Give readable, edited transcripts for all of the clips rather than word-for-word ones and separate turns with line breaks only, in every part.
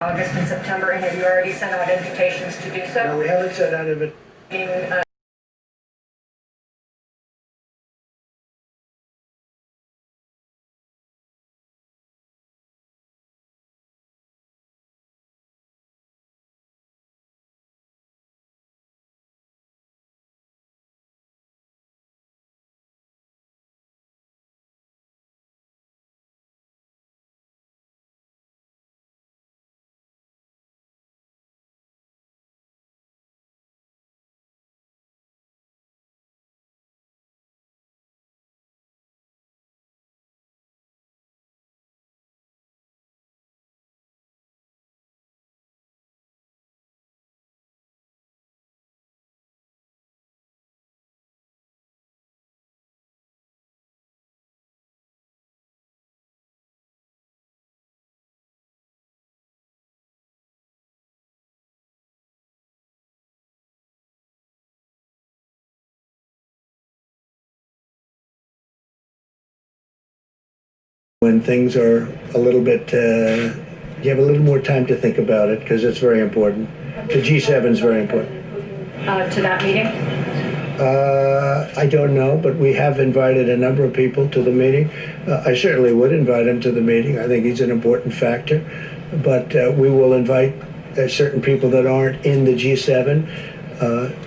August and September, and have you already sent out invitations to do so?
No, we haven't sent out of it. When things are a little bit, you have a little more time to think about it because it's very important. The G7 is very important.
To that meeting?
I don't know, but we have invited a number of people to the meeting. I certainly would invite him to the meeting. I think he's an important factor. But we will invite certain people that aren't in the G7.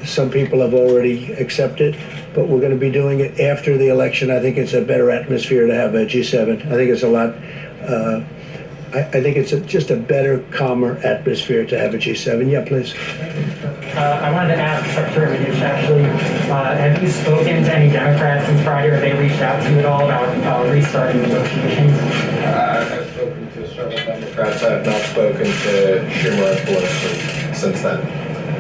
Some people have already accepted, but we're going to be doing it after the election. I think it's a better atmosphere to have a G7. I think it's a lot. I think it's just a better, calmer atmosphere to have a G7. Yeah, please.
I wanted to ask Secretary Medici, actually, have you spoken to any Democrats since Friday, or have they reached out to you at all about restarting negotiations?
I've spoken to several Democrats. I have not spoken to Schumer and Pelosi since then.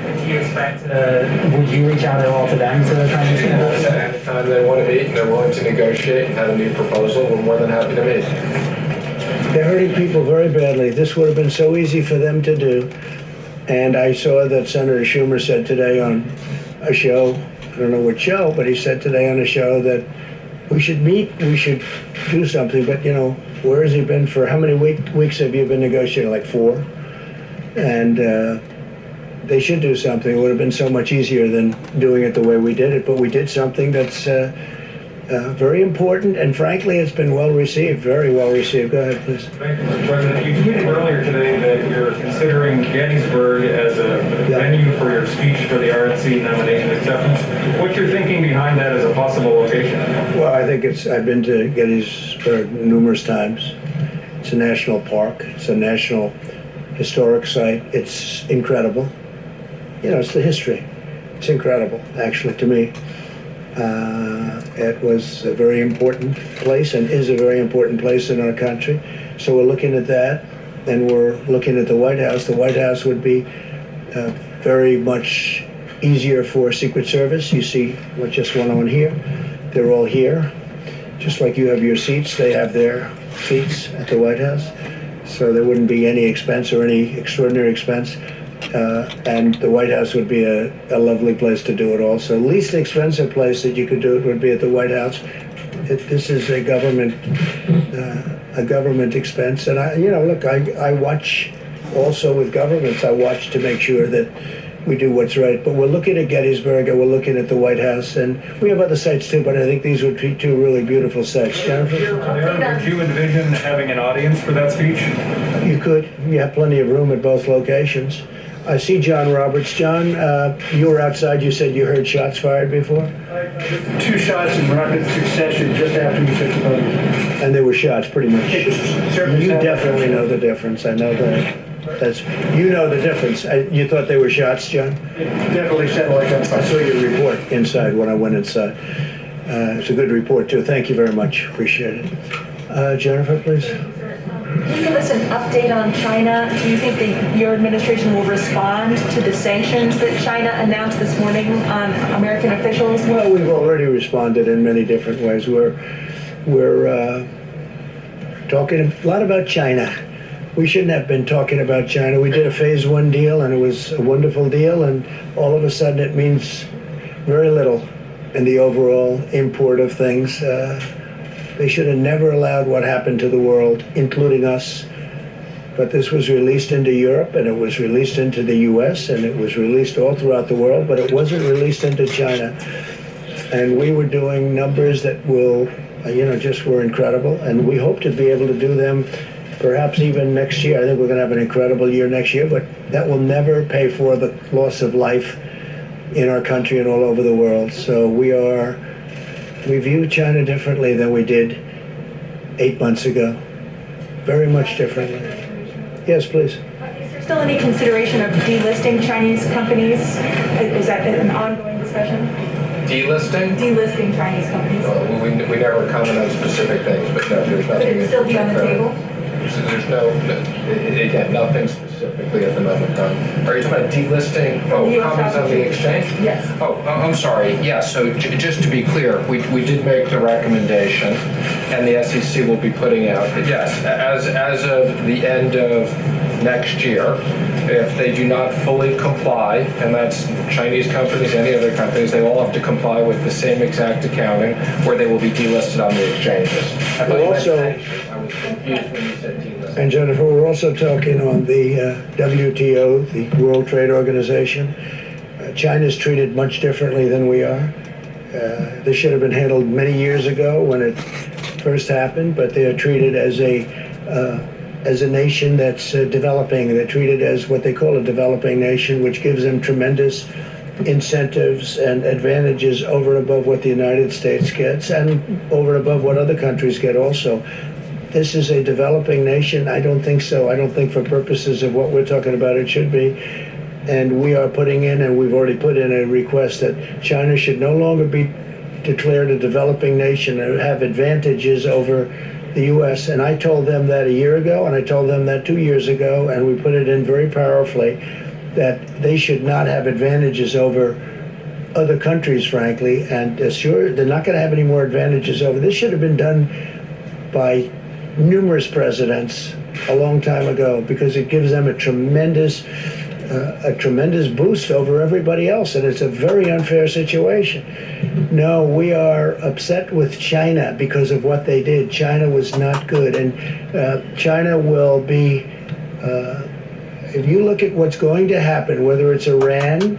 Do you expect, would you reach out at all to them to try and negotiate?
Anytime they want to meet and they're willing to negotiate and have a new proposal, we're more than happy to meet.
They're hurting people very badly. This would have been so easy for them to do. And I saw that Senator Schumer said today on a show, I don't know what show, but he said today on a show that we should meet, we should do something. But, you know, where has he been for, how many weeks have you been negotiating? Like 4? And they should do something. It would have been so much easier than doing it the way we did it. But we did something that's very important, and frankly, it's been well received, very well received. Go ahead, please.
Thank you, Mr. President. You tweeted earlier today that you're considering Gettysburg as a venue for your speech for the RNC nomination acceptance. What's your thinking behind that as a possible location?
Well, I think I've been to Gettysburg numerous times. It's a national park. It's a national historic site. It's incredible. You know, it's the history. It's incredible, actually, to me. It was a very important place and is a very important place in our country. So we're looking at that, and we're looking at the White House. The White House would be very much easier for Secret Service. You see what just went on here. They're all here. Just like you have your seats, they have their seats at the White House. So there wouldn't be any expense or any extraordinary expense. And the White House would be a lovely place to do it also. Least expensive place that you could do it would be at the White House. This is a government expense. And I watch also with governments, I watch to make sure that we do what's right. But we're looking at Gettysburg and we're looking at the White House, and we have other sites too, but I think these would be 2 really beautiful sites. Jennifer?
Would you envision having an audience for that speech?
You could. You have plenty of room at both locations. I see John Roberts. John, you were outside. You said you heard shots fired before?
2 shots in rapid succession just after we took the vote.
And there were shots, pretty much. You definitely know the difference. I know that. You know the difference. You thought they were shots, John?
It definitely sounded like that.
I saw your report inside when I went inside. It's a good report, too. Thank you very much. Appreciate it. Jennifer, please.
Can you give us an update on China? Do you think that your administration will respond to the sanctions that China announced this morning on American officials?
Well, we've already responded in many different ways. We're talking a lot about China. We shouldn't have been talking about China. We did a phase 1 deal, and it was a wonderful deal, and all of a sudden it means very little in the overall import of things. They should have never allowed what happened to the world, including us, But this was released into Europe, and it was released into the US, and it was released all throughout the world, but it wasn't released into China. And we were doing numbers that will, just were incredible, and we hope to be able to do them perhaps even next year. I think we're going to have an incredible year next year, but that will never pay for the loss of life in our country and all over the world. So we view China differently than we did 8 months ago. Very much differently. Yes, please.
Is there still any consideration of delisting Chinese companies? Is that an ongoing discussion?
Delisting?
Delisting Chinese companies?
We never comment on specific things, but no, there's nothing.
Could it still be on the table?
There's again, nothing specifically at the moment done. Are you talking about delisting? Companies on the exchange?
Yes.
I'm sorry. Yeah, so just to be clear, we did make the recommendation, and the SEC will be putting out, yes, as of the end of next year, if they do not fully comply, and that's Chinese companies, any other companies, they all have to comply with the same exact accounting, or they will be delisted on the exchanges. I thought you meant sanctions. I was confused when you said delisted.
And Jennifer, we're also talking on the WTO, the World Trade Organization. China's treated much differently than we are. This should have been handled many years ago when it first happened, but they are treated as a nation that's developing. They're treated as what they call a developing nation, which gives them tremendous incentives and advantages over and above what the United States gets and over and above what other countries get also. This is a developing nation? I don't think so. I don't think for purposes of what we're talking about it should be. And we are putting in, and we've already put in a request that China should no longer be declared a developing nation and have advantages over the U.S. And I told them that a year ago, and I told them that 2 years ago, and we put it in very powerfully, that they should not have advantages over other countries, frankly, and sure, they're not going to have any more advantages over. This should have been done by numerous presidents a long time ago, because it gives them a tremendous boost over everybody else, and it's a very unfair situation. No, we are upset with China because of what they did. China was not good, and China will be, if you look at what's going to happen, whether it's Iran,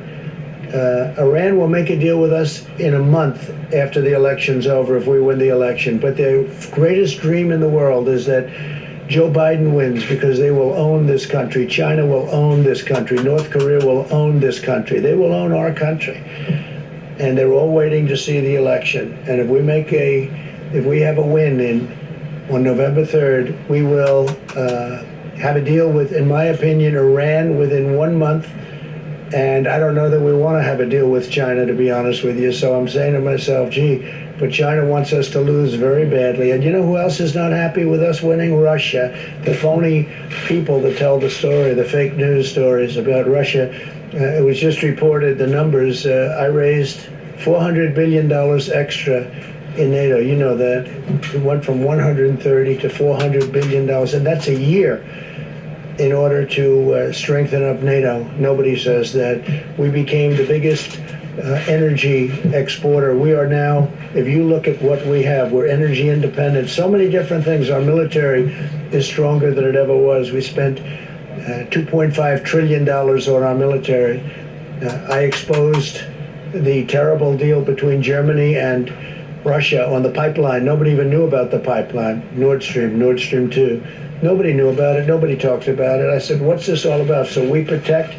Iran will make a deal with us in a month after the election's over if we win the election. But their greatest dream in the world is that Joe Biden wins, because they will own this country. China will own this country. North Korea will own this country. They will own our country. And they're all waiting to see the election. And if we have a win on November 3rd, we will have a deal with, in my opinion, Iran within 1 month. And I don't know that we want to have a deal with China, to be honest with you. So I'm saying to myself, gee, but China wants us to lose very badly. And you know who else is not happy with us winning? Russia. The phony people that tell the story, the fake news stories about Russia. It was just reported, the numbers. I raised $400 billion extra in NATO. You know that. It went from 130 to $400 billion, and that's a year, in order to strengthen up NATO. Nobody says that. We became the biggest energy exporter. We are now, if you look at what we have, we're energy independent. So many different things. Our military is stronger than it ever was. We spent $2.5 trillion on our military. I exposed the terrible deal between Germany and Russia on the pipeline. Nobody even knew about the pipeline, Nord Stream 2. Nobody knew about it. Nobody talked about it. I said, what's this all about? So we protect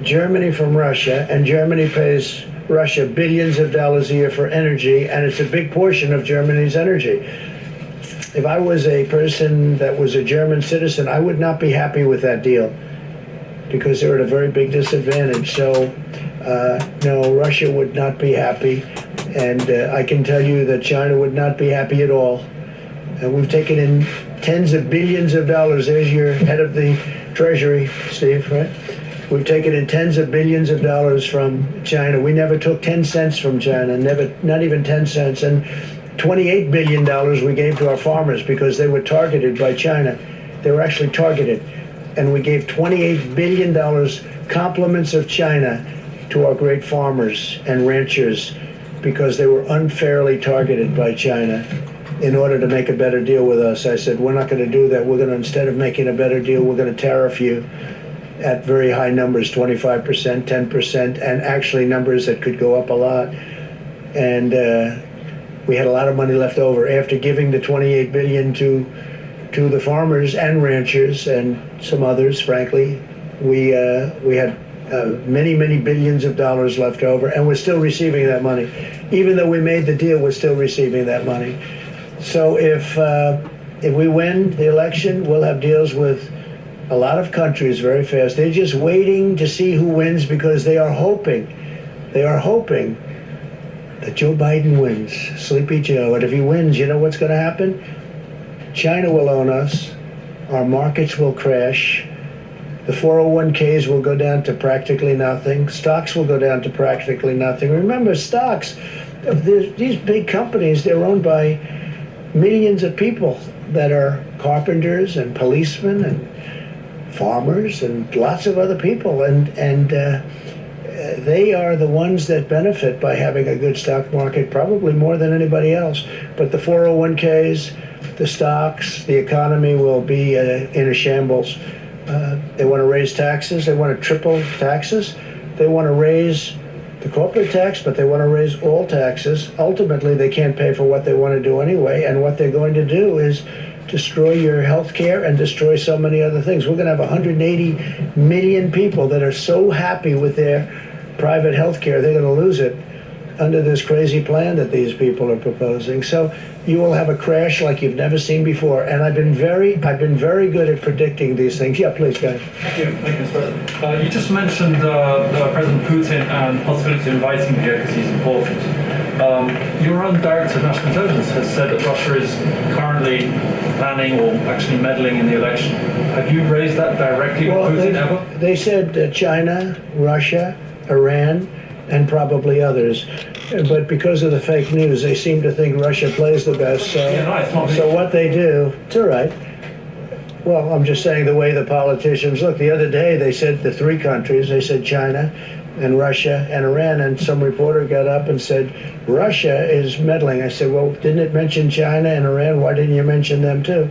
Germany from Russia, and Germany pays Russia billions of dollars a year for energy, and it's a big portion of Germany's energy. If I was a person that was a German citizen, I would not be happy with that deal, because they're at a very big disadvantage. So, no, Russia would not be happy, and I can tell you that China would not be happy at all. And we've taken in tens of billions of dollars. There's your head of the Treasury, Steve, right? We've taken in tens of billions of dollars from China. We never took 10 cents from China, not even 10 cents. And $28 billion we gave to our farmers because they were targeted by China. They were actually targeted. And we gave $28 billion compliments of China to our great farmers and ranchers because they were unfairly targeted by China. in order to make a better deal with us. I said, we're not going to do that. We're going to, instead of making a better deal, we're going to tariff you at very high numbers, 25%, 10%, and actually numbers that could go up a lot. And we had a lot of money left over after giving the $28 billion to the farmers and ranchers and some others. Frankly, we had many billions of dollars left over, and we're still receiving that money. Even though we made the deal, we're still receiving that money. So if we win the election, we'll have deals with a lot of countries very fast. They're just waiting to see who wins because they are hoping that Joe Biden wins, Sleepy Joe. And if he wins, you know what's going to happen? China will own us. Our markets will crash. The 401ks will go down to practically nothing. Stocks will go down to practically nothing. Remember, stocks, these big companies, they're owned by millions of people that are carpenters and policemen and farmers and lots of other people. And they are the ones that benefit by having a good stock market, probably more than anybody else. But the 401ks, the stocks, the economy will be in a shambles. They want to raise taxes. They want to triple taxes. They want to raise the corporate tax, but they want to raise all taxes. Ultimately, they can't pay for what they want to do anyway. And what they're going to do is destroy your health care and destroy so many other things. We're going to have 180 million people that are so happy with their private health care, they're going to lose it under this crazy plan that these people are proposing. So you will have a crash like you've never seen before. And I've been very good at predicting these things. Yeah, please, go ahead.
Thank you, Mr. President. You just mentioned President Putin and the possibility of inviting him here because he's important. Your own Director of National Intelligence has said that Russia is currently planning or actually meddling in the election. Have you raised that directly with Putin ever?
They said China, Russia, Iran, and probably others. But because of the fake news, they seem to think Russia plays the best. So what they do, it's all right. Well, I'm just saying the way the politicians look. The other day they said the three countries, they said China and Russia and Iran, and some reporter got up and said, Russia is meddling. I said, well, didn't it mention China and Iran? Why didn't you mention them too?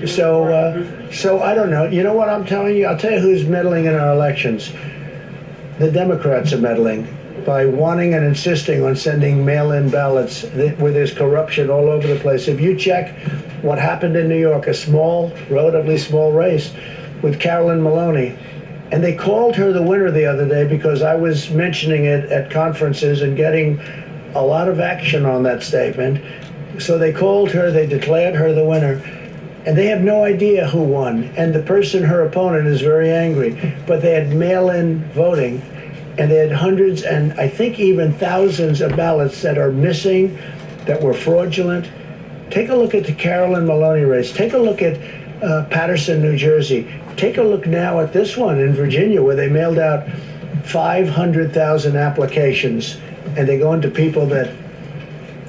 So I don't know. You know what I'm telling you? I'll tell you who's meddling in our elections. The Democrats are meddling by wanting and insisting on sending mail-in ballots where there's corruption all over the place. If you check what happened in New York, a small, relatively small race with Carolyn Maloney, and they called her the winner the other day because I was mentioning it at conferences and getting a lot of action on that statement. So they called her, they declared her the winner, and they have no idea who won. And the person, her opponent, is very angry. But they had mail-in voting, and they had hundreds and I think even thousands of ballots that are missing, that were fraudulent. Take a look at the Carolyn Maloney race. Take a look at Paterson, New Jersey. Take a look now at this one in Virginia, where they mailed out 500,000 applications, and they go into people that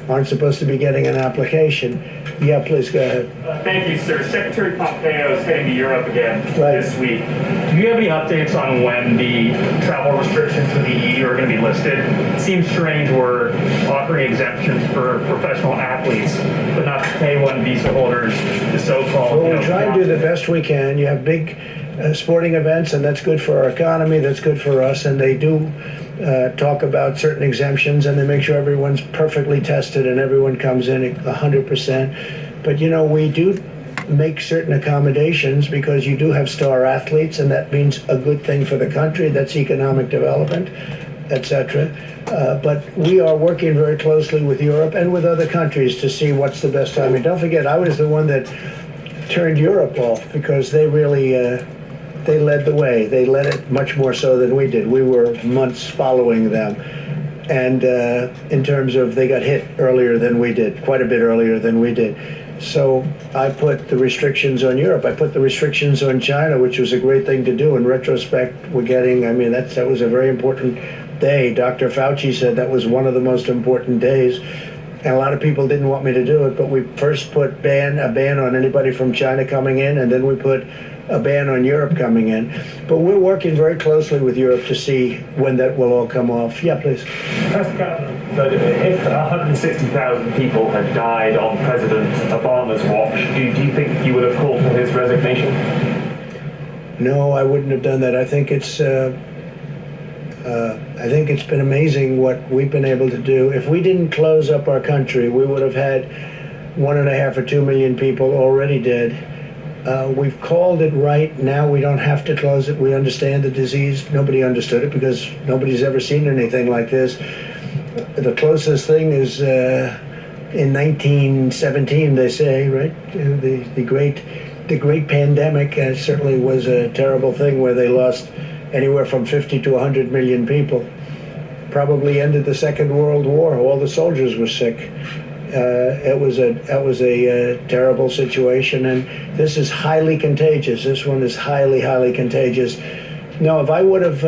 aren't supposed to be getting an application. Yeah, please go ahead.
Thank you, sir. Secretary Pompeo is heading to Europe again this week. Do you have any updates on when the travel restrictions in the EU are going to be lifted? It seems strange we're offering exemptions for professional athletes, but not K-1 visa holders, the so-called...
Well, we try and do the best we can. You have big sporting events, and that's good for our economy, that's good for us, and they do talk about certain exemptions, and they make sure everyone's perfectly tested and everyone comes in 100%. But, you know, we do make certain accommodations because you do have star athletes, and that means a good thing for the country. That's economic development, etc. But we are working very closely with Europe and with other countries to see what's the best time. And don't forget, I was the one that turned Europe off because they really... they led the way. They led it much more so than we did. We were months following them. And in terms of they got hit earlier than we did, quite a bit earlier than we did. So I put the restrictions on Europe. I put the restrictions on China, which was a great thing to do. In retrospect, we're getting, I mean, that was a very important day. Dr. Fauci said that was one of the most important days. And a lot of people didn't want me to do it, but we first put a ban on anybody from China coming in, and then we put a ban on Europe coming in. But we're working very closely with Europe to see when that will all come off. Yeah, please.
Mr. President, but if 160,000 people had died on President Obama's watch, do you think you would have called for his resignation?
No, I wouldn't have done that. I think it's been amazing what we've been able to do. If we didn't close up our country, we would have had 1.5 or 2 million people already dead. We've called it right. Now we don't have to close it. We understand the disease. Nobody understood it because nobody's ever seen anything like this. The closest thing is in 1917, they say, right? The great pandemic certainly was a terrible thing where they lost anywhere from 50 to 100 million people. Probably ended the Second World War. All the soldiers were sick. It was a terrible situation, and this is highly contagious. This one is highly, highly contagious. Now, if I would have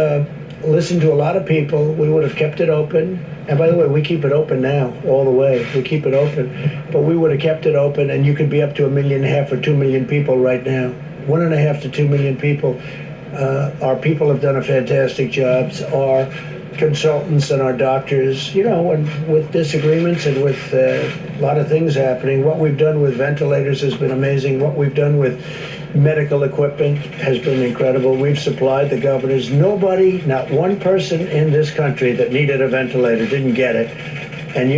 listened to a lot of people, we would have kept it open. And by the way, we keep it open now, all the way. We keep it open. But we would have kept it open, and you could be up to 1.5 million or 2 million people right now. 1.5 to 2 million people. Our people have done a fantastic job. Our consultants and our doctors, and with disagreements and with a lot of things happening. What we've done with ventilators has been amazing. What we've done with medical equipment has been incredible. We've supplied the governors. Nobody, not one person in this country that needed a ventilator didn't get it. And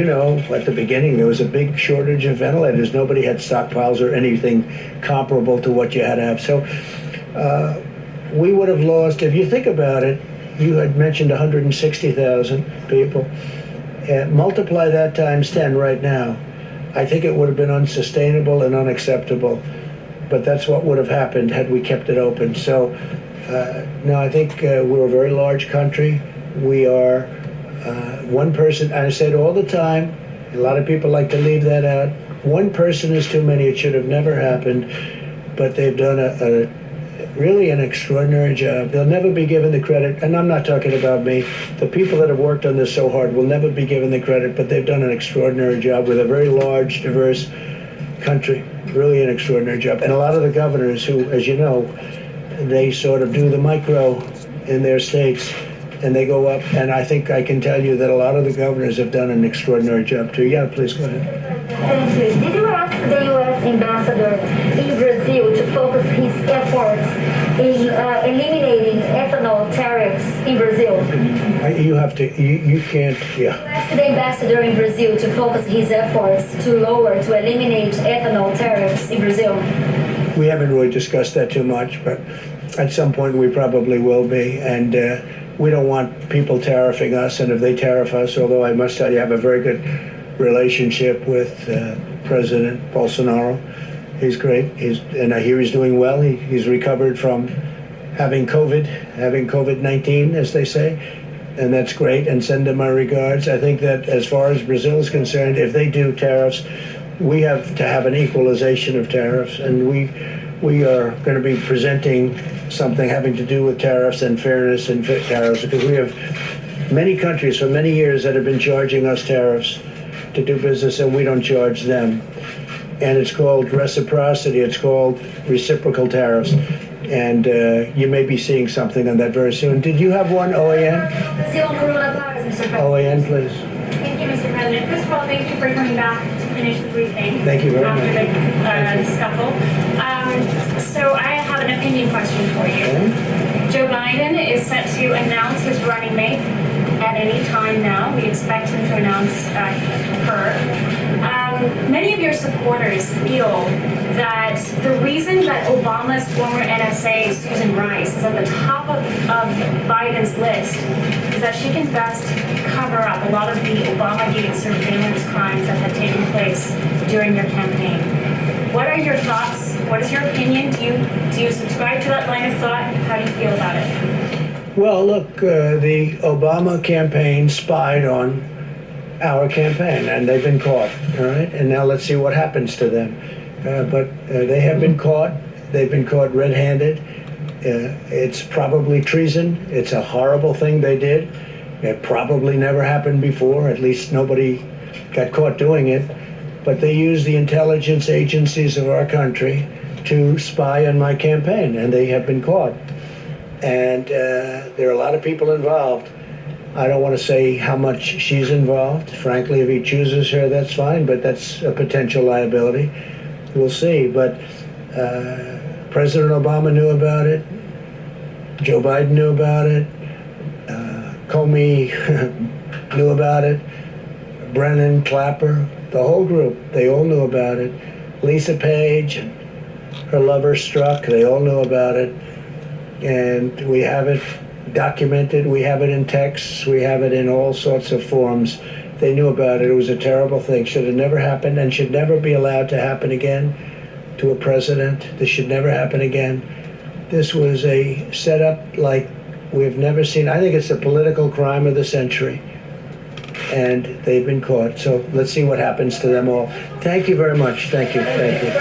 at the beginning, there was a big shortage of ventilators. Nobody had stockpiles or anything comparable to what you had to have. So we would have lost, if you think about it, you had mentioned 160,000 people. Multiply that times 10 right now. I think it would have been unsustainable and unacceptable. But that's what would have happened had we kept it open. So, no, I think we're a very large country. We are one person. I said all the time, a lot of people like to leave that out. One person is too many. It should have never happened. But they've done really an extraordinary job. They'll never be given the credit, and I'm not talking about me. The people that have worked on this so hard will never be given the credit, but they've done an extraordinary job with a very large, diverse country. Really an extraordinary job. And a lot of the governors who, as you know, they sort of do the micro in their states, and they go up, and I think I can tell you that a lot of the governors have done an extraordinary job too. Yeah, please go ahead.
Thank you. Did you ask the U.S. ambassador in Brazil to focus his efforts in eliminating ethanol tariffs in Brazil?
You can't, yeah.
You asked the ambassador in Brazil to focus his efforts to eliminate ethanol tariffs in Brazil.
We haven't really discussed that too much, but at some point we probably will be. And we don't want people tariffing us, and if they tariff us, although I must tell you I have a very good relationship with President Bolsonaro. He's great. And I hear he's doing well. He's recovered from having COVID-19, as they say, and that's great, and send him my regards. I think that as far as Brazil is concerned, if they do tariffs, we have to have an equalization of tariffs, and we are going to be presenting something having to do with tariffs and fairness and tariffs, because we have many countries for many years that have been charging us tariffs to do business, and we don't charge them. And it's called reciprocity. It's called reciprocal tariffs. And you may be seeing something on that very soon. Did you have one, OAN?
Brazil coronavirus, Mr. President.
OAN, please.
Thank you, Mr. President. First of all, thank you for coming back to finish the briefing.
Thank you very much.
After the scuffle. So I have an opinion question for you.
Okay.
Joe Biden is set to announce his running mate at any time now. We expect him to announce her. Many of your supporters feel that the reason that Obama's former NSA, Susan Rice, is at the top of Biden's list is that she can best cover up a lot of the Obamagate surveillance crimes that have taken place during your campaign. What are your thoughts? What is your opinion? Do you subscribe to that line of thought? How do you feel about it?
Well, look, the Obama campaign spied on our campaign, and they've been caught, all right? And now let's see what happens to them. But they have been caught. They've been caught red-handed. It's probably treason. It's a horrible thing they did. It probably never happened before. At least nobody got caught doing it. But they used the intelligence agencies of our country to spy on my campaign, and they have been caught. And there are a lot of people involved. I don't want to say how much she's involved. Frankly, if he chooses her, that's fine, but that's a potential liability. We'll see. But President Obama knew about it. Joe Biden knew about it. Comey knew about it. Brennan, Clapper, the whole group, they all knew about it. Lisa Page and her lover Strzok, they all knew about it. And we have it documented, we have it in texts, we have it in all sorts of forms. They knew about it. It was a terrible thing. Should have never happened and should never be allowed to happen again to a president. This should never happen again. This was a setup like we've never seen. I think it's the political crime of the century. And they've been caught. So let's see what happens to them all. Thank you very much. Thank you. Thank you.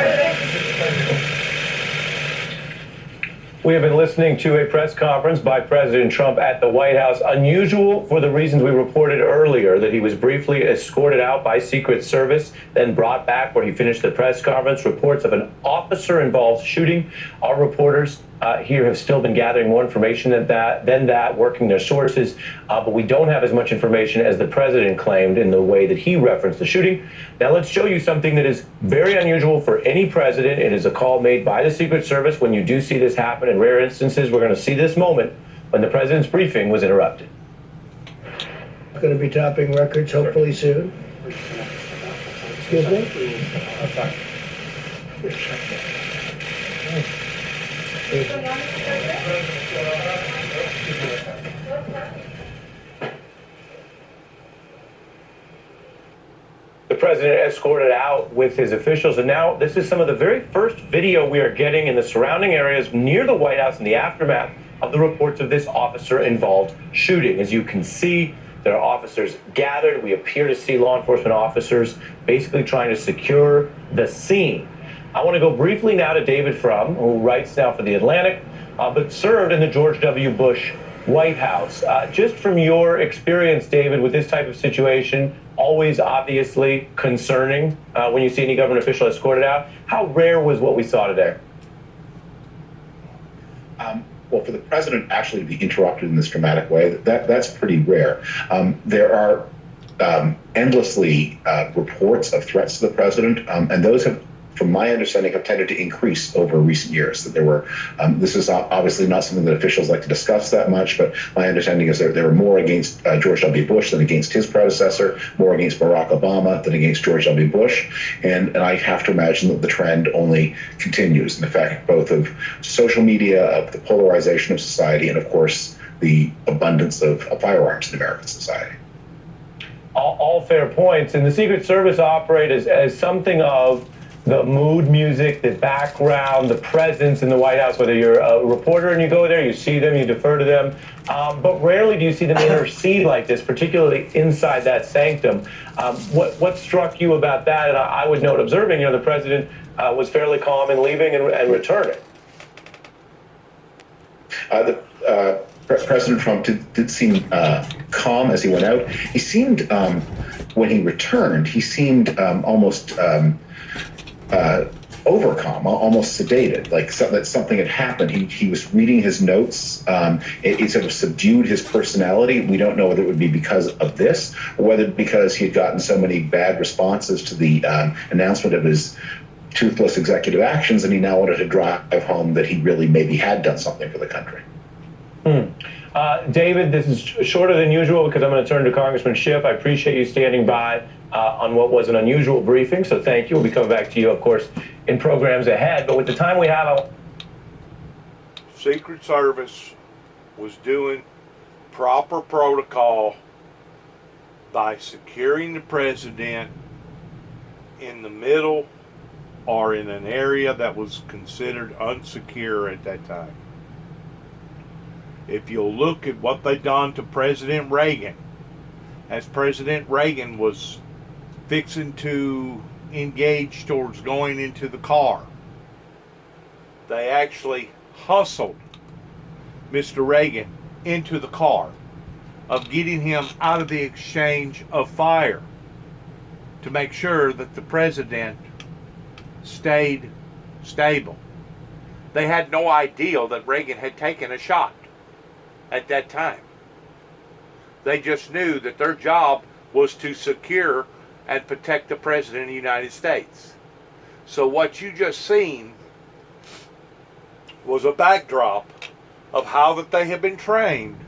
We have been listening to a press conference by President Trump at the White House. Unusual for the reasons we reported earlier, that he was briefly escorted out by Secret Service, then brought back where he finished the press conference. Reports of an officer-involved shooting. Our reporters here have still been gathering more information than that, working their sources, but we don't have as much information as the president claimed in the way that he referenced the shooting. Now let's show you something that is very unusual for any president. It is a call made by the Secret Service. When you do see this happen, in rare instances, we're going to see this moment when the president's briefing was interrupted.
Going to be topping records hopefully soon. Excuse me?
The president escorted out with his officials, and now this is some of the very first video we are getting in the surrounding areas near the White House in the aftermath of the reports of this officer-involved shooting. As you can see, there are officers gathered. We appear to see law enforcement officers basically trying to secure the scene. I want to go briefly now to David Frum, who writes now for The Atlantic, but served in the George W. Bush White House. Just from your experience, David, with this type of situation, always obviously concerning when you see any government official escorted out, how rare was what we saw today?
Well, for the president actually to be interrupted in this dramatic way, that's pretty rare. There are endlessly reports of threats to the president, and those have, from my understanding, have tended to increase over recent years. That there were, this is obviously not something that officials like to discuss that much, but my understanding is there were more against George W. Bush than against his predecessor, more against Barack Obama than against George W. Bush, and I have to imagine that the trend only continues. In fact, both of social media, of the polarization of society, and of course the abundance of firearms in American society.
All fair points, and the Secret Service operate as something of the mood music, the background, the presence in the White House. Whether you're a reporter and you go there, you see them, you defer to them, but rarely do you see them intercede like this, particularly inside that sanctum. What struck you about that? And I would note, observing, the president was fairly calm in leaving and returning.
President Trump did seem calm as he went out. He seemed, when he returned, he seemed almost overcome, almost sedated, like that something had happened. He was reading his notes. It sort of subdued his personality. We don't know whether it would be because of this or whether because he had gotten so many bad responses to the announcement of his toothless executive actions, and he now wanted to drive home that he really maybe had done something for the country.
David, this is shorter than usual because I'm going to turn to Congressman Schiff. I appreciate you standing by on what was an unusual briefing, so thank you. We'll be coming back to you, of course, in programs ahead. But with the time we have,
Secret Service was doing proper protocol by securing the president in the middle or in an area that was considered unsecure at that time. If you'll look at what they done to President Reagan, as President Reagan was fixing to engage towards going into the car, they actually hustled Mr. Reagan into the car, of getting him out of the exchange of fire to make sure that the president stayed stable. They had no idea that Reagan had taken a shot at that time. They just knew that their job was to secure and protect the President of the United States. So what you just seen was a backdrop of how that they have been trained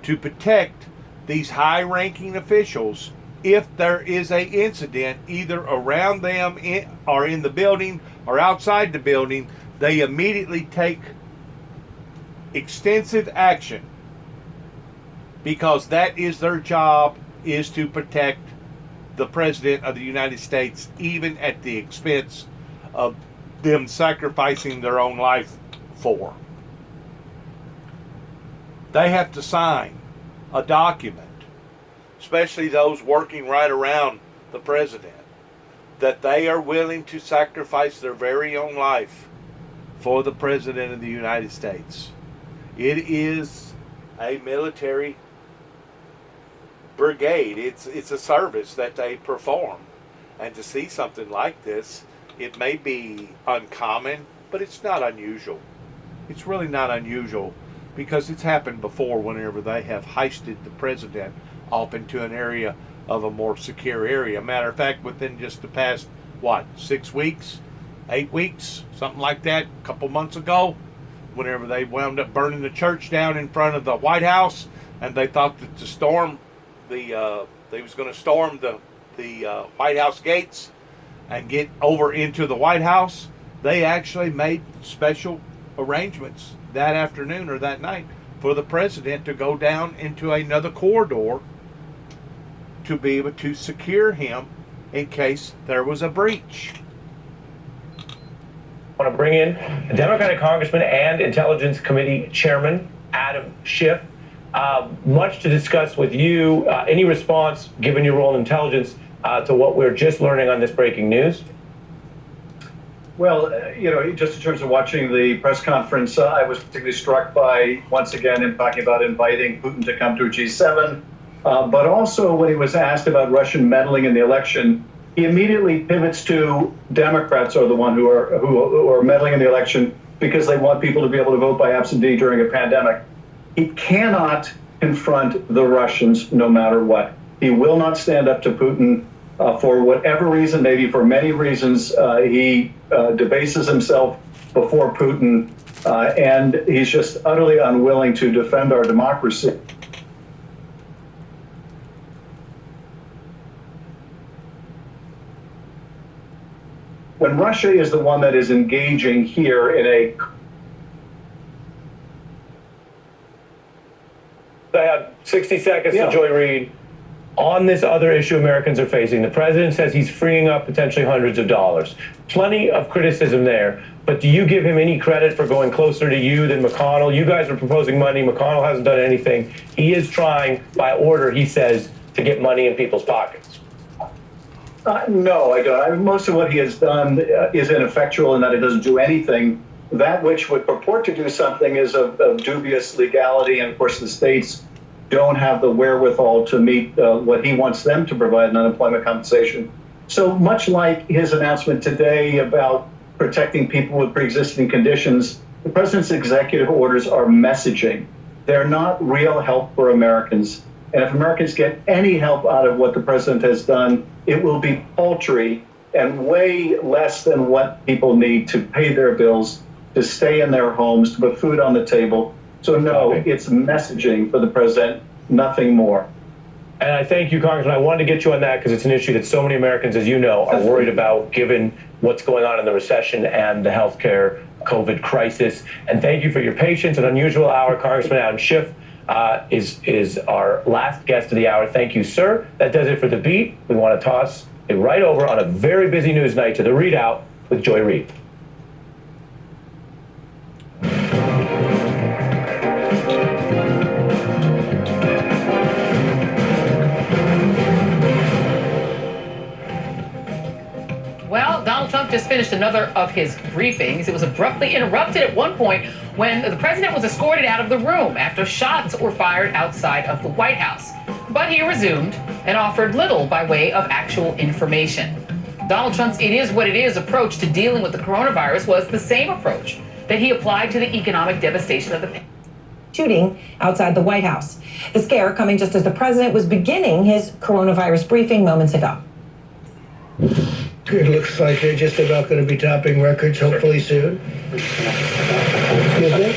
to protect these high-ranking officials if there is an incident either around them or in the building or outside the building. They immediately take extensive action because that is their job, is to protect the President of the United States, even at the expense of them sacrificing their own life for. They have to sign a document, especially those working right around the President, that they are willing to sacrifice their very own life for the President of the United States. It is a military brigade. It's a service that they perform. And to see something like this, it may be uncommon, but it's not unusual. It's really not unusual because it's happened before whenever they have heisted the President off into an area of a more secure area. Matter of fact, within just the past, 6 weeks, 8 weeks, something like that, a couple months ago, whenever they wound up burning the church down in front of the White House, and they thought that to storm they was going to storm the White House gates and get over into the White House, they actually made special arrangements that afternoon or that night for the President to go down into another corridor to be able to secure him in case there was a breach.
I want to bring in Democratic Congressman and Intelligence Committee Chairman Adam Schiff. Much to discuss with you. Any response, given your role in intelligence, to what we're just learning on this breaking news?
Well, just in terms of watching the press conference, I was particularly struck by, once again, him talking about inviting Putin to come to a G7. But also when he was asked about Russian meddling in the election, he immediately pivots to Democrats are the one who are meddling in the election because they want people to be able to vote by absentee during a pandemic. He cannot confront the Russians no matter what. He will not stand up to Putin for whatever reason, maybe for many reasons. He debases himself before Putin, and he's just utterly unwilling to defend our democracy. When Russia is the one that is engaging here in a...
I have 60 seconds
Yeah.
to Joy Reid. On this other issue Americans are facing, the president says he's freeing up potentially hundreds of dollars. Plenty of criticism there, but do you give him any credit for going closer to you than McConnell? You guys are proposing money. McConnell hasn't done anything. He is trying, by order, he says, to get money in people's pockets.
No, I don't. Most of what he has done is ineffectual in that it doesn't do anything. That which would purport to do something is of dubious legality, and of course the states don't have the wherewithal to meet what he wants them to provide in unemployment compensation. So much like his announcement today about protecting people with pre-existing conditions, the president's executive orders are messaging. They're not real help for Americans. And if Americans get any help out of what the president has done, it will be paltry and way less than what people need to pay their bills, to stay in their homes, to put food on the table. So no, it's messaging for the president, nothing more.
And I thank you, Congressman. I wanted to get you on that because it's an issue that so many Americans, as you know, are worried about given what's going on in the recession and the healthcare COVID crisis. And thank you for your patience. An unusual hour. Congressman Adam Schiff is our last guest of the hour. Thank you, sir. That does it for The Beat. We want to toss it right over on a very busy news night to the Readout with Joy Reid.
Well, Donald Trump just finished another of his briefings. It was abruptly interrupted at one point when the president was escorted out of the room after shots were fired outside of the White House. But he resumed and offered little by way of actual information. Donald Trump's "it is what it is" approach to dealing with the coronavirus was the same approach that he applied to the economic devastation of the pandemic.
shooting outside the White House. The scare coming just as the president was beginning his coronavirus briefing moments ago.
It looks like they're just about going to be topping records, hopefully soon. Excuse me?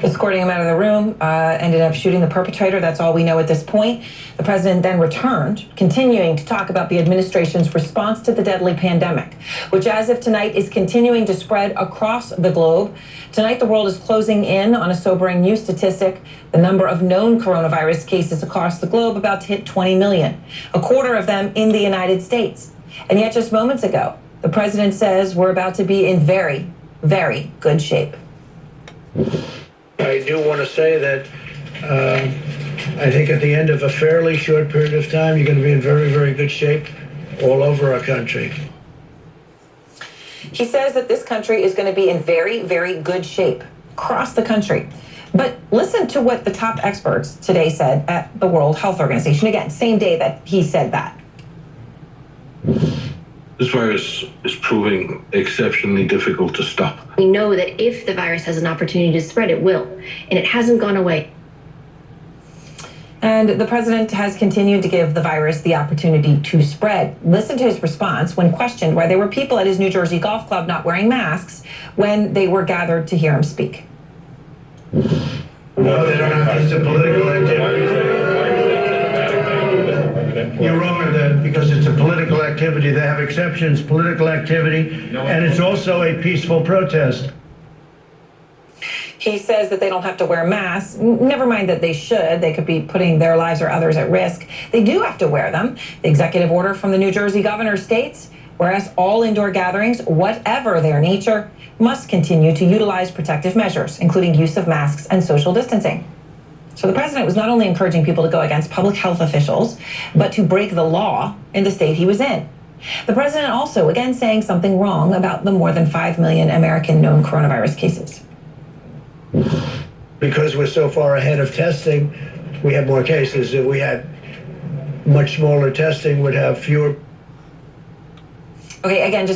Escorting him out of the room, ended up shooting the perpetrator. That's all we know at this point. The president then returned, continuing to talk about the administration's response to the deadly pandemic, which as of tonight is continuing to spread across the globe. Tonight, the world is closing in on a sobering new statistic. The number of known coronavirus cases across the globe about to hit 20 million, a quarter of them in the United States. And yet just moments ago, the president says we're about to be in very, very good shape.
I do want to say that I think at the end of a fairly short period of time, you're going to be in very, very good shape all over our country.
He says that this country is going to be in very, very good shape across the country. But listen to what the top experts today said at the World Health Organization. Again, same day that he said that.
This virus is proving exceptionally difficult to stop.
We know that if the virus has an opportunity to spread, it will, and it hasn't gone away.
And the president has continued to give the virus the opportunity to spread. Listen to his response when questioned why there were people at his New Jersey golf club not wearing masks when they were gathered to hear him speak.
No, they don't have this political activity. You're wrong on that because it's a political activity. They have exceptions, political activity, and it's also a peaceful protest.
He says that they don't have to wear masks. Never mind that they should. They could be putting their lives or others at risk. They do have to wear them. The executive order from the New Jersey governor states, whereas all indoor gatherings, whatever their nature, must continue to utilize protective measures, including use of masks and social distancing. So the president was not only encouraging people to go against public health officials, but to break the law in the state he was in. The president also, again, saying something wrong about the more than 5 million American known coronavirus cases.
Because we're so far ahead of testing, we have more cases. If we had much smaller testing, we'd have fewer.
Okay, again,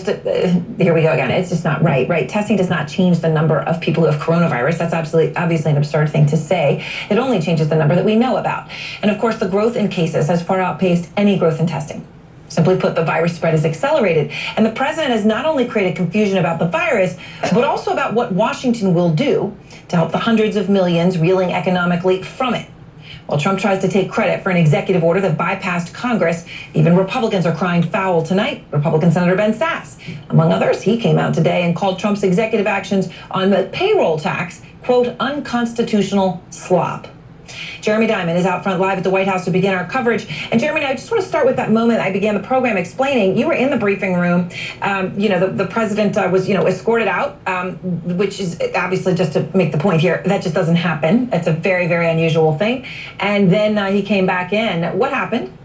here we go again. It's just not right, right? Testing does not change the number of people who have coronavirus. That's obviously an absurd thing to say. It only changes the number that we know about. And of course, the growth in cases has far outpaced any growth in testing. Simply put, the virus spread has accelerated. And the president has not only created confusion about the virus, but also about what Washington will do to help the hundreds of millions reeling economically from it. While Trump tries to take credit for an executive order that bypassed Congress, even Republicans are crying foul tonight. Republican Senator Ben Sasse, among others, he came out today and called Trump's executive actions on the payroll tax, quote, unconstitutional slop. Jeremy Diamond is out front live at the White House to begin our coverage. And Jeremy, I just want to start with that moment I began the program explaining. You were in the briefing room. The president was, escorted out, which is obviously, just to make the point here, that just doesn't happen. It's a very, very unusual thing. And then he came back in. What happened?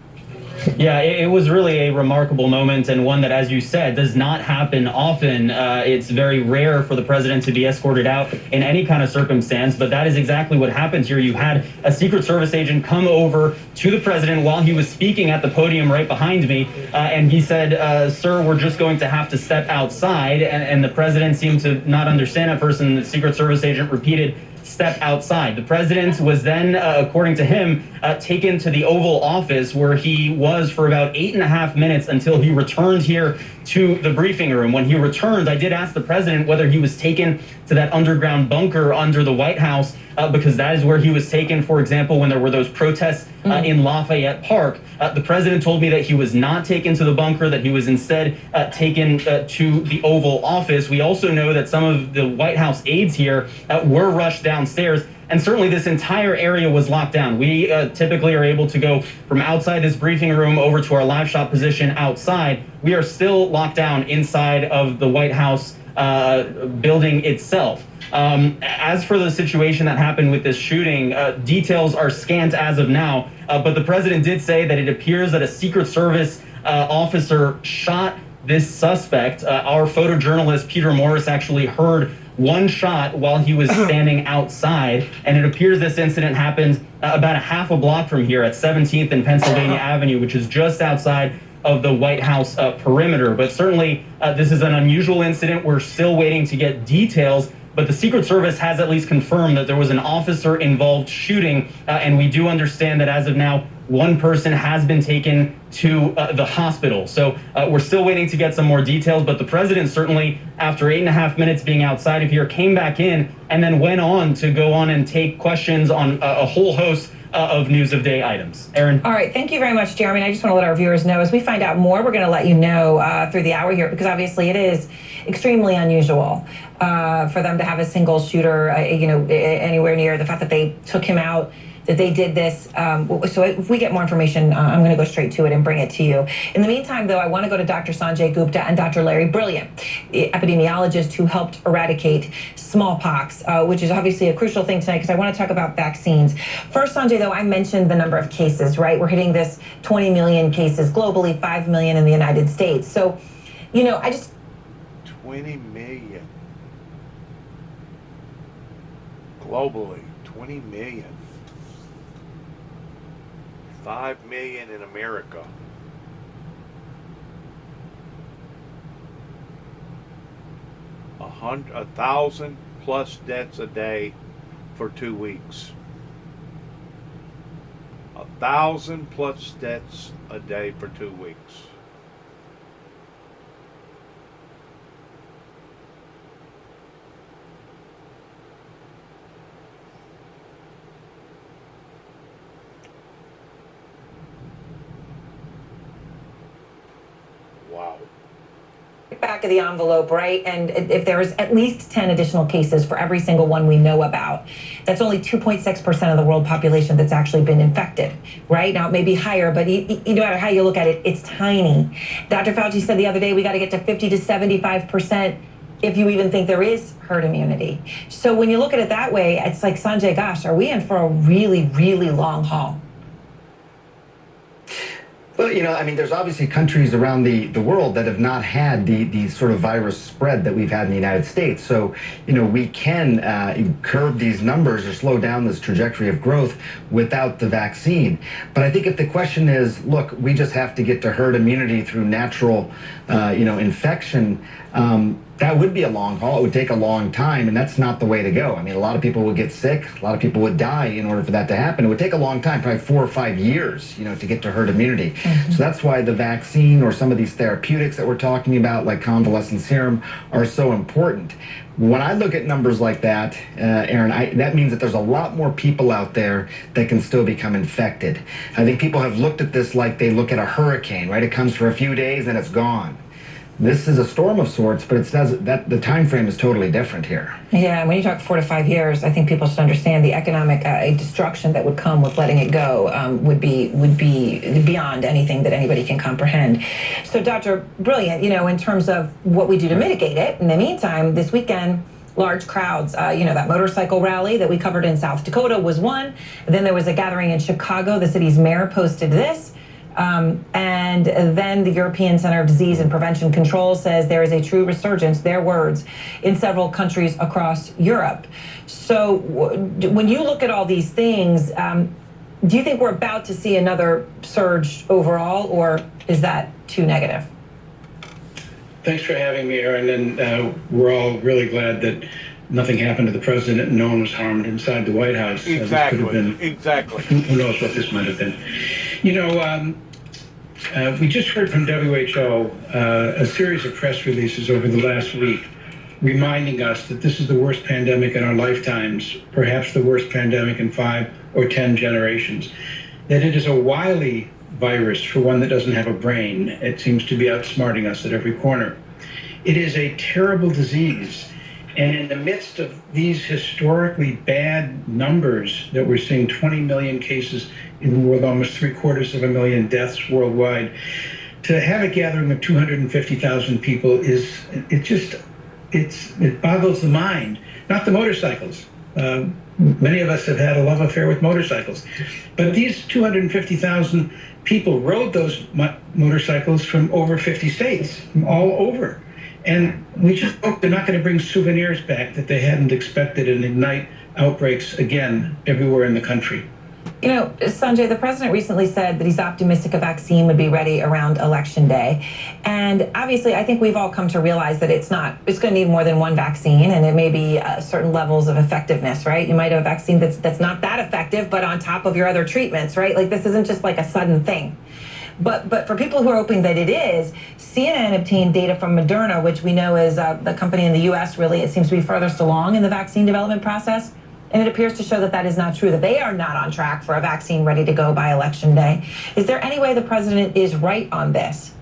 Yeah, it was really a remarkable moment, and one that, as you said, does not happen often. It's very rare for the president to be escorted out in any kind of circumstance, but that is exactly what happened here. You had a Secret Service agent come over to the president while he was speaking at the podium right behind me, and he said, sir, we're just going to have to step outside, and the president seemed to not understand at first, and the Secret Service agent repeated, step outside. The president was then, according to him, taken to the Oval Office, where he was for about 8.5 minutes until he returned here to the briefing room. When he returned, I did ask the president whether he was taken to that underground bunker under the White House, because that is where he was taken, for example, when there were those protests in Lafayette Park. The president told me that he was not taken to the bunker, that he was instead taken to the Oval Office. We also know that some of the White House aides here were rushed downstairs, and certainly this entire area was locked down. We typically are able to go from outside this briefing room over to our live shot position outside. We are still locked down inside of the White House building itself. As for the situation that happened with this shooting, details are scant as of now, but the president did say that it appears that a Secret Service officer shot this suspect. Our photojournalist Peter Morris actually heard one shot while he was standing outside. And it appears this incident happened about a half a block from here at 17th and Pennsylvania Avenue, which is just outside of the White House perimeter. But certainly this is an unusual incident. We're still waiting to get details. But the Secret Service has at least confirmed that there was an officer-involved shooting, and we do understand that as of now, one person has been taken to the hospital. So we're still waiting to get some more details, but the president certainly, after 8.5 minutes being outside of here, came back in and then went on to go on and take questions on a whole host of news of day items. Aaron?
All right, thank you very much, Jeremy. I just want to let our viewers know, as we find out more, we're going to let you know through the hour here, because obviously it is extremely unusual for them to have a single shooter, anywhere near. The fact that they took him out, that they did this. So if we get more information, I'm going to go straight to it and bring it to you. In the meantime, though, I want to go to Dr. Sanjay Gupta and Dr. Larry Brilliant, the epidemiologist who helped eradicate smallpox, which is obviously a crucial thing tonight because I want to talk about vaccines. First, Sanjay, though, I mentioned the number of cases, right? We're hitting this 20 million cases globally, 5 million in the United States. So,
20 million. Globally, 20 million. 5 million in America. 1,000 plus deaths a day for 2 weeks. 1,000 plus deaths a day for 2 weeks. Wow.
Back of the envelope, right? And if there's at least 10 additional cases for every single one we know about, that's only 2.6% of the world population that's actually been infected, right? Now, it may be higher, but no matter how you look at it, it's tiny. Dr. Fauci said the other day we got to get to 50 to 75% if you even think there is herd immunity. So when you look at it that way, it's like, Sanjay, gosh, are we in for a really, really long haul?
Well, there's obviously countries around the world that have not had the sort of virus spread that we've had in the United States. So, we can curb these numbers or slow down this trajectory of growth without the vaccine. But I think if the question is, look, we just have to get to herd immunity through natural, infection, that would be a long haul. It would take a long time, and that's not the way to go. A lot of people would get sick. A lot of people would die in order for that to happen. It would take a long time, probably 4 or 5 years, to get to herd immunity. Mm-hmm. So that's why the vaccine or some of these therapeutics that we're talking about, like convalescent serum, are so important. When I look at numbers like that, Aaron, that means that there's a lot more people out there that can still become infected. I think people have looked at this like they look at a hurricane, right? It comes for a few days and it's gone. This is a storm of sorts, but the time frame is totally different here.
Yeah, when you talk 4 to 5 years, I think people should understand the economic destruction that would come with letting it go would be beyond anything that anybody can comprehend. So, Dr. Brilliant, in terms of what we do to mitigate it, in the meantime, this weekend, large crowds, that motorcycle rally that we covered in South Dakota was one. Then there was a gathering in Chicago. The city's mayor posted this. And then the European Center of Disease and Prevention Control says there is a true resurgence, their words, in several countries across Europe. So when you look at all these things, do you think we're about to see another surge overall, or is that too negative?
Thanks for having me, Aaron. And we're all really glad that nothing happened to the president and no one was harmed inside the White House.
Exactly.
Who knows what this might have been. We just heard from WHO a series of press releases over the last week reminding us that this is the worst pandemic in our lifetimes, perhaps the worst pandemic in 5 or 10 generations, that it is a wily virus for one that doesn't have a brain. It seems to be outsmarting us at every corner. It is a terrible disease. And in the midst of these historically bad numbers that we're seeing, 20 million cases in the world, almost 750,000 deaths worldwide, to have a gathering of 250,000 people it boggles the mind. Not the motorcycles. Many of us have had a love affair with motorcycles. But these 250,000 people rode those motorcycles from over 50 states, from all over. And we just hope they're not going to bring souvenirs back that they hadn't expected and ignite outbreaks again everywhere in the country.
You know, Sanjay, the president recently said that he's optimistic a vaccine would be ready around Election Day. And obviously, I think we've all come to realize that it's going to need more than one vaccine, and it may be certain levels of effectiveness, right? You might have a vaccine that's not that effective, but on top of your other treatments, right? Like, this isn't just like a sudden thing. But for people who are hoping that it is, CNN obtained data from Moderna, which we know is the company in the U.S. really, it seems to be furthest along in the vaccine development process. And it appears to show that that is not true, that they are not on track for a vaccine ready to go by Election Day. Is there any way the president is right on this?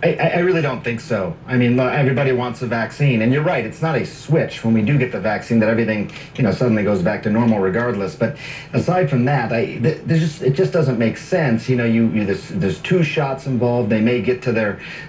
I really don't think so. I mean, everybody wants a vaccine, and you're right. It's not a switch when we do get the vaccine that everything, suddenly goes back to normal regardless. But aside from that, it just doesn't make sense. There's 2 shots involved. They may get to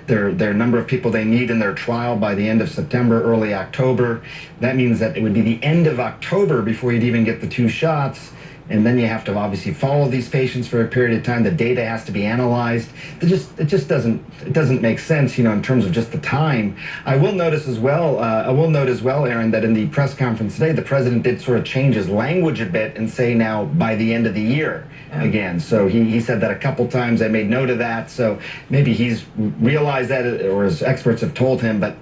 their number of people they need in their trial by the end of September, early October. That means that it would be the end of October before you'd even get the 2 shots. And then you have to obviously follow these patients for a period of time. The data has to be analyzed. It just doesn't make sense, in terms of just the time. I will note as well, Aaron, that in the press conference today, the president did sort of change his language a bit and say now by the end of the year again. So he said that a couple times. I made note of that. So maybe he's realized that, or his experts have told him. But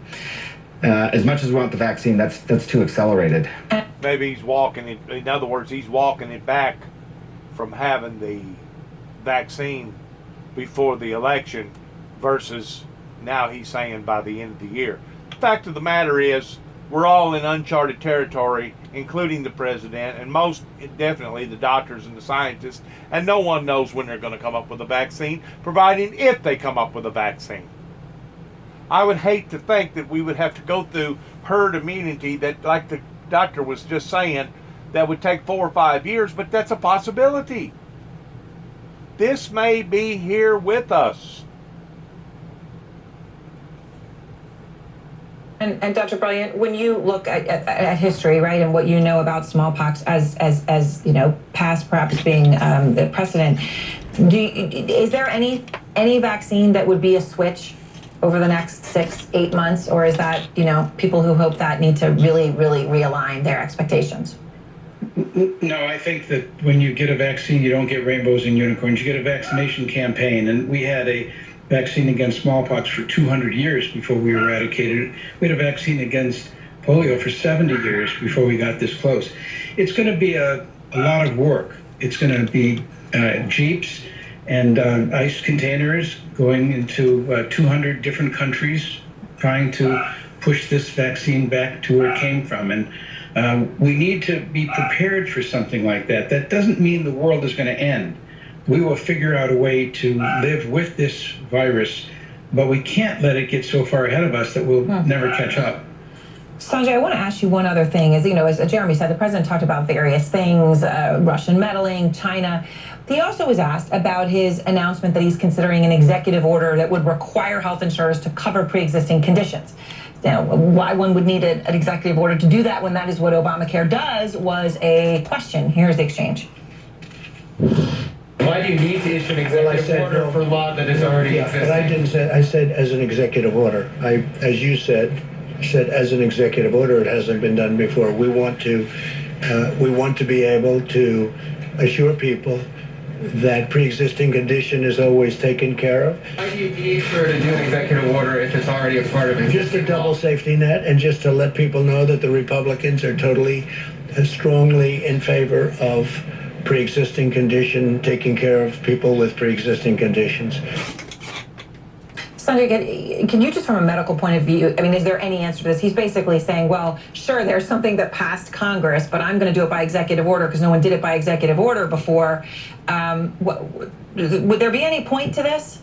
as much as we want the vaccine, that's too accelerated.
Maybe he's walking it. In other words, he's walking it back from having the vaccine before the election versus now he's saying by the end of the year. The fact of the matter is, we're all in uncharted territory, including the president and most definitely the doctors and the scientists, and no one knows when they're going to come up with a vaccine, providing if they come up with a vaccine. I would hate to think that we would have to go through herd immunity that, like the doctor was just saying, that would take 4 or 5 years, but that's a possibility. This may be here with us.
And Dr. Brilliant, when you look at history, right, and what you know about smallpox as past perhaps being the precedent, is there any vaccine that would be a switch over the next 6-8 months, or is that, people who hope that need to really, really realign their expectations?
No, I think that when you get a vaccine, you don't get rainbows and unicorns. You get a vaccination campaign, and we had a vaccine against smallpox for 200 years before we eradicated it. We had a vaccine against polio for 70 years before we got this close. It's going to be a lot of work. It's going to be jeeps and ice containers going into 200 different countries trying to push this vaccine back to where it came from. And we need to be prepared for something like that. That doesn't mean the world is going to end. We will figure out a way to live with this virus, but we can't let it get so far ahead of us that we'll never catch up.
Sanjay, I want to ask you one other thing. As Jeremy said, the president talked about various things, Russian meddling, China. He also was asked about his announcement that he's considering an executive order that would require health insurers to cover pre-existing conditions. Now, why one would need an executive order to do that when that is what Obamacare does was a question. Here's the exchange.
Why do you need to issue an executive order for law that is already existing?
But I didn't say. I said as an executive order. As you said as an executive order. It hasn't been done before. We want to be able to assure people that pre-existing condition is always taken care of.
Why do you need for to do an executive order if it's already a part of it?
Just a double safety net, and just to let people know that the Republicans are totally, strongly in favor of pre-existing condition, taking care of people with pre-existing conditions.
Sanjay, can you just from a medical point of view, is there any answer to this? He's basically saying, well, sure, there's something that passed Congress, but I'm going to do it by executive order because no one did it by executive order before. Would there be any point to this?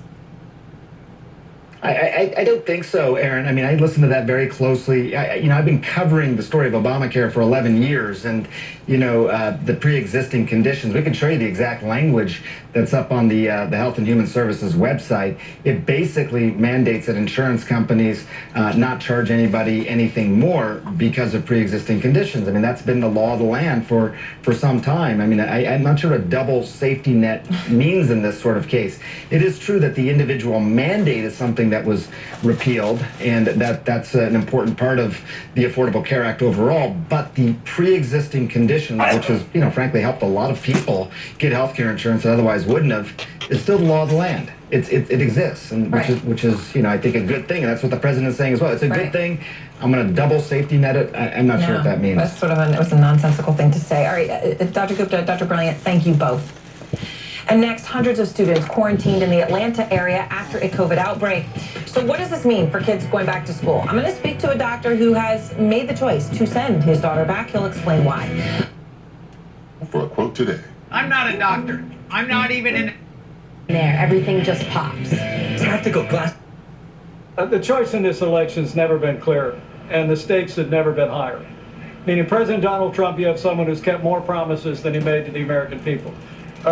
I don't think so, Aaron. I listened to that very closely. I've been covering the story of Obamacare for 11 years, and the pre-existing conditions. We can show you the exact language that's up on the Health and Human Services website. It basically mandates that insurance companies not charge anybody anything more because of pre-existing conditions. That's been the law of the land for some time. I'm not sure what a double safety net means in this sort of case. It is true that the individual mandate is something that was repealed, and that's an important part of the Affordable Care Act overall. But the pre-existing conditions, which has, frankly helped a lot of people get health care insurance that otherwise wouldn't have, is still the law of the land. It exists, and which is I think a good thing, and that's what the president is saying as well. It's a good thing. I'm going to double safety net it. I'm not sure what that means.
That's it was a nonsensical thing to say. All right, Dr. Gupta, Dr. Brilliant, thank you both. And next, hundreds of students quarantined in the Atlanta area after a COVID outbreak. So what does this mean for kids going back to school? I'm going to speak to a doctor who has made the choice to send his daughter back. He'll explain why.
For a quote today.
I'm not a doctor. I'm not even in
there. Everything just pops.
Tactical class.
The choice in this election's never been clearer, and the stakes have never been higher. Meaning President Donald Trump, you have someone who's kept more promises than he made to the American people.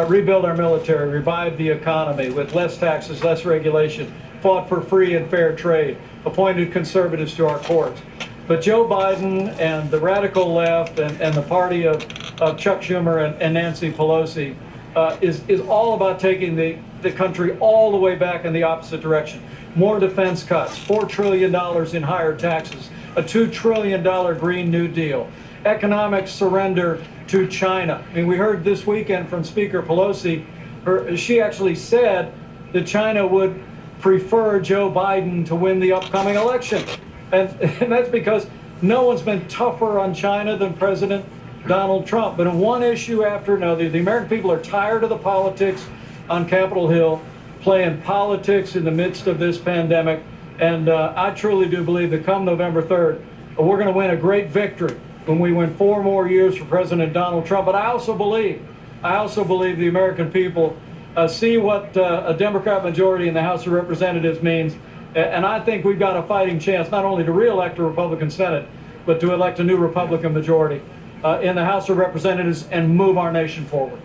Rebuild our military, revive the economy with less taxes, less regulation, fought for free and fair trade, appointed conservatives to our courts. But Joe Biden and the radical left and the party of Chuck Schumer and Nancy Pelosi is all about taking the country all the way back in the opposite direction. More defense cuts, $4 trillion in higher taxes, a $2 trillion Green New Deal, economic surrender to China. I mean, we heard this weekend from Speaker Pelosi, she actually said that China would prefer Joe Biden to win the upcoming election. And that's because no one's been tougher on China than President Donald Trump. But in one issue after another, the American people are tired of the politics on Capitol Hill, playing politics in the midst of this pandemic. And I truly do believe that come November 3rd, we're going to win a great victory when we win 4 more years for President Donald Trump. But I also believe the American people see what a Democrat majority in the House of Representatives means. And I think we've got a fighting chance not only to re-elect a Republican Senate, but to elect a new Republican majority in the House of Representatives and move our nation forward.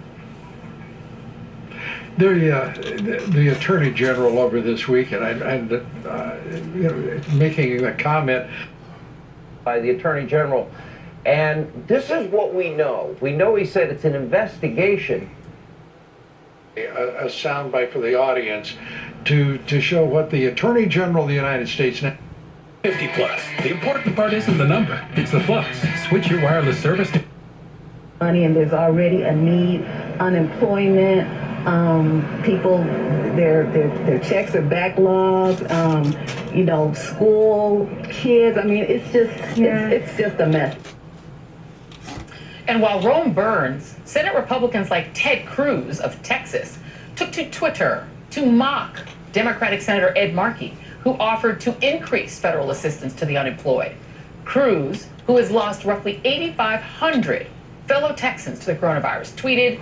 The Attorney General over this week, and making a comment
by the Attorney General. And this is what we know. We know he said it's an investigation.
A soundbite for the audience to show what the Attorney General of the United States now.
50 plus. The important part isn't the number, it's the plus. Switch your wireless service to
money, and there's already a need. Unemployment, people, their checks are backlogged. School kids. I mean, it's just a mess.
And while Rome burns, Senate Republicans like Ted Cruz of Texas took to Twitter to mock Democratic Senator Ed Markey, who offered to increase federal assistance to the unemployed. Cruz, who has lost roughly 8,500 fellow Texans to the coronavirus, tweeted,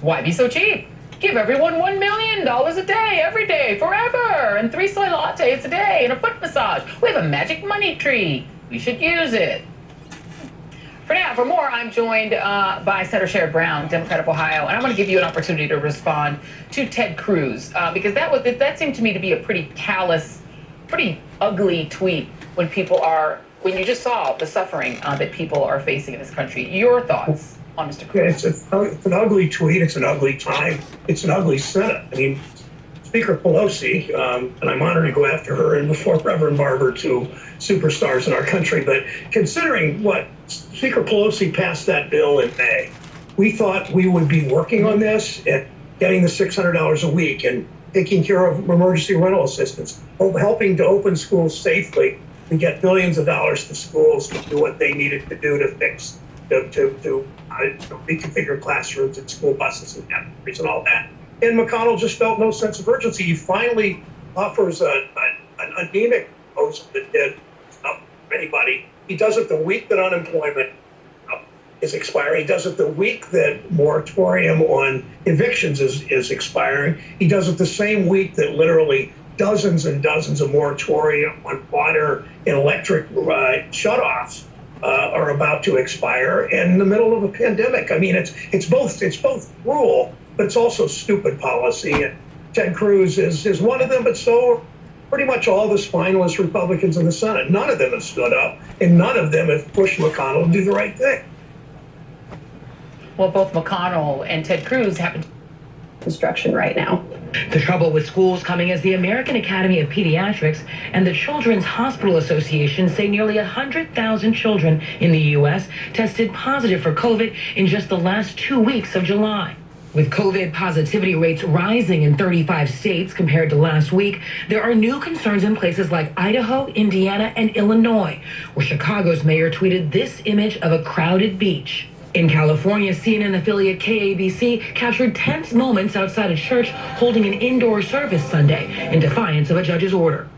"Why be so cheap? Give everyone $1 million a day, every day, forever, and 3 soy lattes a day, and a foot massage. We have a magic money tree. We should use it." For now, for more, I'm joined by Senator Sherrod Brown, Democrat of Ohio, and I want to give you an opportunity to respond to Ted Cruz, because that seemed to me to be a pretty callous, pretty ugly tweet when you just saw the suffering that people are facing in this country. Your thoughts on Mr. Cruz?
It's an ugly tweet. It's an ugly time. It's an ugly Senate. I mean, Speaker Pelosi, and I'm honored to go after her and before Reverend Barber, 2 superstars in our country, but considering what Speaker Pelosi passed that bill in May, we thought we would be working on this and getting the $600 a week and taking care of emergency rental assistance, helping to open schools safely and get billions of dollars to schools to do what they needed to do to fix, to reconfigure classrooms and school buses and cafeterias and all that. And McConnell just felt no sense of urgency. He finally offers an anemic proposal that did nothing for anybody. He does it the week that unemployment is expiring. He does it the week that moratorium on evictions is expiring. He does it the same week that literally dozens and dozens of moratorium on water and electric shutoffs are about to expire in the middle of a pandemic. I mean, it's both cruel, but it's also stupid policy. And Ted Cruz is one of them, but so pretty much all the spineless Republicans in the Senate. None of them have stood up, and none of them have pushed McConnell to do the right thing.
Well, both McConnell and Ted Cruz happen
instruction right now.
The trouble with schools coming as the American Academy of Pediatrics and the Children's Hospital Association say nearly 100,000 children in the U.S. tested positive for COVID in just the last 2 weeks of July. With COVID positivity rates rising in 35 states compared to last week, there are new concerns in places like Idaho, Indiana, and Illinois, where Chicago's mayor tweeted this image of a crowded beach. In California, CNN affiliate KABC captured tense moments outside a church holding an indoor service Sunday in defiance of a judge's order.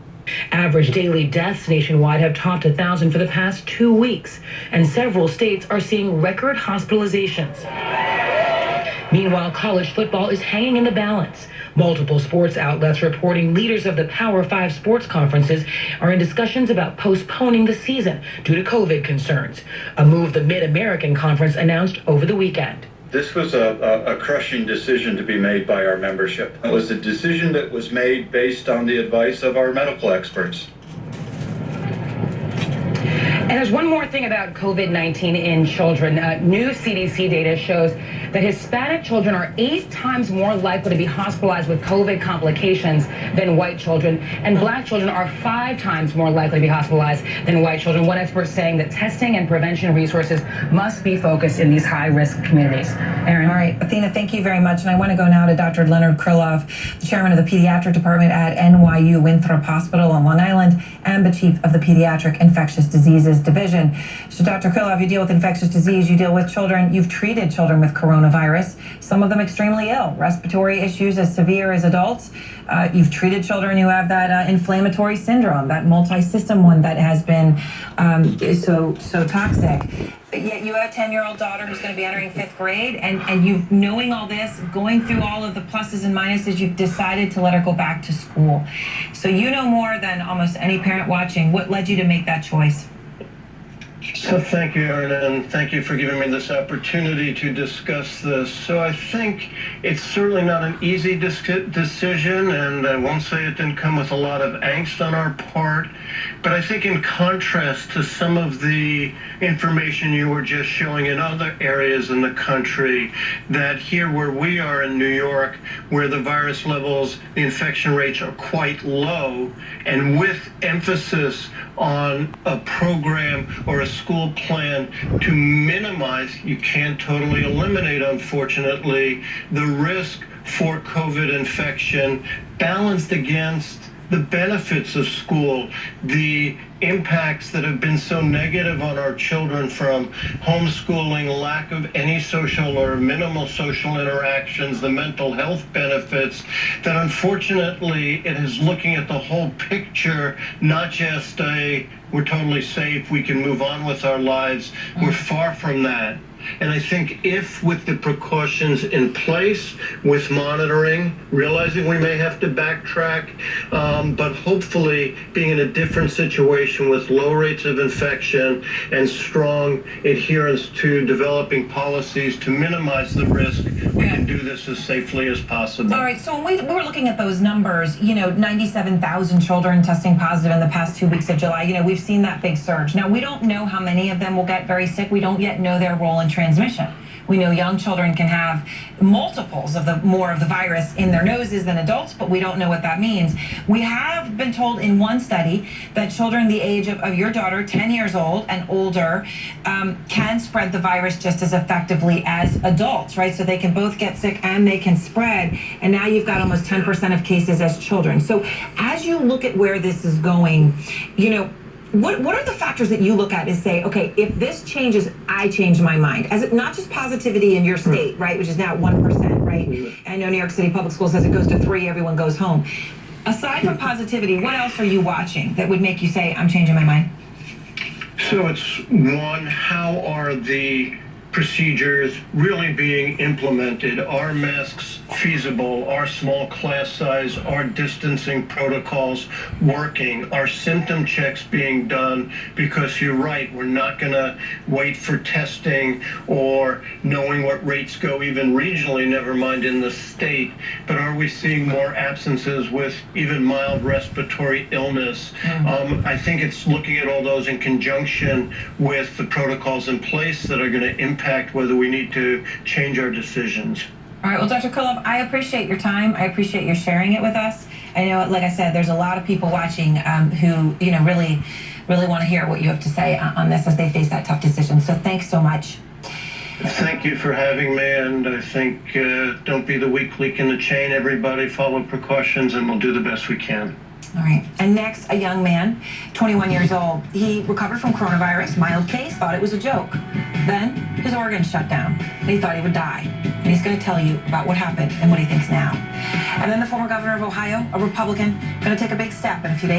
Average daily deaths nationwide have topped 1,000 for the past 2 weeks, and several states are seeing record hospitalizations. Meanwhile, college football is hanging in the balance. Multiple sports outlets reporting leaders of the Power 5 sports conferences are in discussions about postponing the season due to COVID concerns, a move the Mid-American Conference announced over the weekend.
This was a crushing decision to be made by our membership. It was a decision that was made based on the advice of our medical experts.
And there's one more thing about COVID-19 in children. New CDC data shows that Hispanic children are 8 times more likely to be hospitalized with COVID complications than white children, and black children are 5 times more likely to be hospitalized than white children. One expert saying that testing and prevention resources must be focused in these high-risk communities. Erin.
All right, Athena, thank you very much. And I want to go now to Dr. Leonard Krylov, the chairman of the pediatric department at NYU Winthrop Hospital on Long Island and the chief of the Pediatric Infectious Diseases Division. So Dr. Krylov, you deal with infectious disease, you deal with children, you've treated children with coronavirus, some of them extremely ill, respiratory issues as severe as adults. You've treated children who have that inflammatory syndrome, that multi-system one that has been so toxic. But yet you have a 10-year-old daughter who's going to be entering 5th grade, and you, knowing all this, going through all of the pluses and minuses, you've decided to let her go back to school. So you know more than almost any parent watching. What led you to make that choice?
So thank you, Erin, and thank you for giving me this opportunity to discuss this. So I think it's certainly not an easy decision, and I won't say it didn't come with a lot of angst on our part, but I think in contrast to some of the information you were just showing in other areas in the country, that here where we are in New York, where the virus levels, the infection rates are quite low, and with emphasis on a program or a school plan to minimize, you can't totally eliminate, unfortunately, the risk for COVID infection, balanced against the benefits of school, the impacts that have been so negative on our children from homeschooling, lack of any social or minimal social interactions, the mental health benefits, that unfortunately it is looking at the whole picture, not just we're totally safe, we can move on with our lives. We're far from that. And I think if with the precautions in place, with monitoring, realizing we may have to backtrack, but hopefully being in a different situation with low rates of infection and strong adherence to developing policies to minimize the risk, we can do this as safely as possible.
All right, so when we were looking at those numbers, 97,000 children testing positive in the past 2 weeks of July, we've seen that big surge. Now, we don't know how many of them will get very sick. We don't yet know their role in transmission. We know young children can have multiples of more of the virus in their noses than adults, but we don't know what that means. We have been told in one study that children the age of your daughter, 10 years old and older, can spread the virus just as effectively as adults, right? So they can both get sick and they can spread. And now you've got almost 10% of cases as children. So as you look at where this is going, what are the factors that you look at and say, okay, if this changes, I change my mind? As it, not just positivity in your state, right, which is now 1%, right? I know New York City Public Schools says it goes to 3, everyone goes home. Aside from positivity, what else are you watching that would make you say, I'm changing my mind?
So it's one, how are the procedures really being implemented? Are masks feasible? Are small class size? Are distancing protocols working? Are symptom checks being done? Because you're right, we're not going to wait for testing or knowing what rates go even regionally, never mind in the state. But are we seeing more absences with even mild respiratory illness? I think it's looking at all those in conjunction with the protocols in place that are going to impact whether we need to change our decisions.
All right, well, Dr. Koloff, I appreciate your time. I appreciate your sharing it with us. I know, like I said, there's a lot of people watching who, really want to hear what you have to say on this as they face that tough decision. So thanks so much.
Thank you for having me, and I think don't be the weak link in the chain. Everybody follow precautions, and we'll do the best we can.
All right. And next, a young man, 21 years old. He recovered from coronavirus, mild case, thought it was a joke. Then his organs shut down, and he thought he would die. And he's going to tell you about what happened and what he thinks now. And then the former governor of Ohio, a Republican, going to take a big step in a few days.